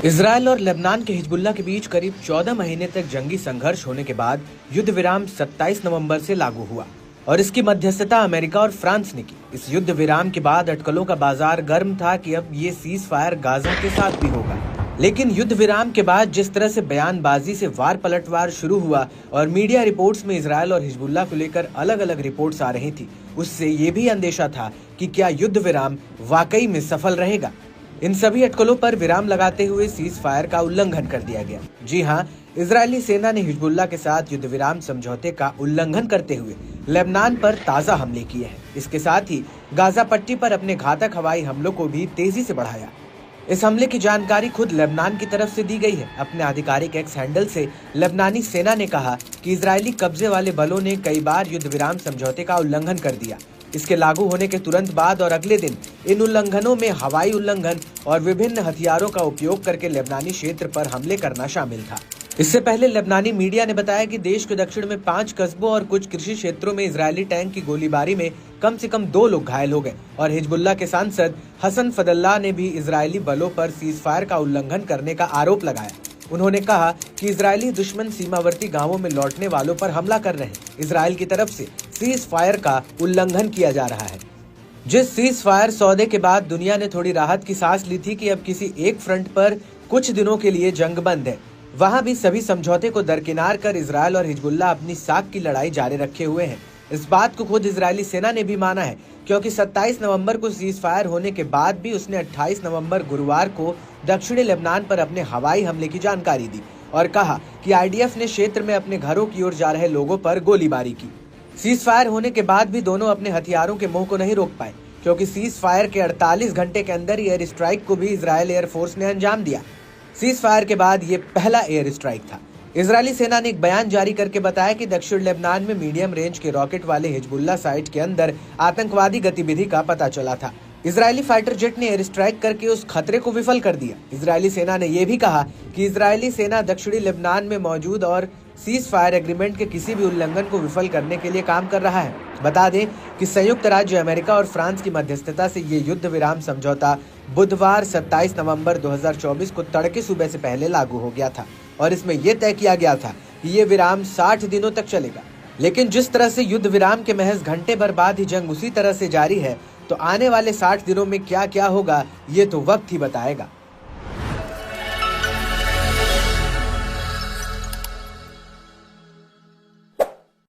Israel और Lebanon के Hezbollah के बीच करीब 14 महीने तक जंगी संघर्ष होने के बाद युद्ध विराम 27 नवंबर से लागू हुआ और इसकी मध्यस्थता अमेरिका और फ्रांस ने की। इस युद्ध विराम के बाद अटकलों का बाजार गर्म था कि अब ये सीज फायर गाजा के साथ भी होगा। लेकिन युद्ध विराम के बाद जिस तरह से बयानबाजी से वार पलटवार शुरू हुआ और मीडिया रिपोर्ट्स में इजराइल और हिजबुल्लाह को लेकर अलग अलग रिपोर्ट्स आ रही थी, उससे ये भी अंदेशा था कि क्या युद्ध विराम वाकई में सफल रहेगा। इन सभी अटकलों पर विराम लगाते हुए सीज फायर का उल्लंघन कर दिया गया। जी हां, इजरायली सेना ने हिजबुल्लाह के साथ युद्ध विराम समझौते का उल्लंघन करते हुए लेबनान पर ताज़ा हमले किए हैं। इसके साथ ही गाजा पट्टी पर अपने घातक हवाई हमलों को भी तेजी से बढ़ाया। इस हमले की जानकारी खुद लेबनान की तरफ से दी गई है। अपने आधिकारिक एक्स हैंडल से लेबनानी सेना ने कहा कि इजरायली कब्जे वाले बलों ने कई बार युद्ध विराम समझौते का उल्लंघन कर दिया। इसके लागू होने के तुरंत बाद और अगले दिन इन उल्लंघनों में हवाई उल्लंघन और विभिन्न हथियारों का उपयोग करके लेबनानी क्षेत्र पर हमले करना शामिल था। इससे पहले लेबनानी मीडिया ने बताया कि देश के दक्षिण में 5 कस्बों और कुछ कृषि क्षेत्रों में इजरायली टैंक की गोलीबारी में कम से कम 2 लोग घायल हो गए और हिजबुल्लाह के सांसद हसन फदल्लाह ने भी इजरायली बलों पर सीज फायर का उल्लंघन करने का आरोप लगाया। उन्होंने कहा कि इजरायली दुश्मन सीमावर्ती गांवों में लौटने वालों पर हमला कर रहे हैं। इजराइल की तरफ से सीज फायर का उल्लंघन किया जा रहा है। जिस सीज फायर सौदे के बाद दुनिया ने थोड़ी राहत की सांस ली थी कि अब किसी एक फ्रंट पर कुछ दिनों के लिए जंग बंद है, वहां भी सभी समझौते को दरकिनार कर इजराइल और हिजबुल्लाह अपनी साख की लड़ाई जारी रखे हुए हैं। इस बात को खुद इजरायली सेना ने भी माना है, क्योंकि 27 नवंबर को सीज फायर होने के बाद भी उसने 28 नवंबर गुरुवार को दक्षिणी लेबनान पर अपने हवाई हमले की जानकारी दी और कहा कि आईडीएफ ने क्षेत्र में अपने घरों की ओर जा रहे लोगों पर गोलीबारी की। सीज फायर होने के बाद भी दोनों अपने हथियारों के मुंह को नहीं रोक पाए, क्योंकि सीज फायर के 48 घंटे के अंदर एयर स्ट्राइक को भी इजरायल एयरफोर्स ने अंजाम दिया। सीज फायर के बाद ये पहला एयर स्ट्राइक था। इजरायली सेना ने एक बयान जारी करके बताया कि दक्षिण लेबनान में मीडियम रेंज के रॉकेट वाले हिजबुल्लाह साइट के अंदर आतंकवादी गतिविधि का पता चला था। इजरायली फाइटर जेट ने एयर स्ट्राइक करके उस खतरे को विफल कर दिया। इजरायली सेना ने यह भी कहा कि इजरायली सेना दक्षिणी लेबनान में मौजूद और सीज फायर एग्रीमेंट के किसी भी उल्लंघन को विफल करने के लिए काम कर रहा है। बता दें कि संयुक्त राज्य अमेरिका और फ्रांस की मध्यस्थता से ये युद्ध विराम समझौता बुधवार 27 नवंबर 2024 को तड़के सुबह से पहले लागू हो गया था और इसमें यह तय किया गया था कि ये विराम 60 दिनों तक चलेगा। लेकिन जिस तरह से युद्ध विराम के महज घंटे भर बाद ही जंग उसी तरह से जारी है, तो आने वाले 60 दिनों में क्या क्या होगा ये तो वक्त ही बताएगा।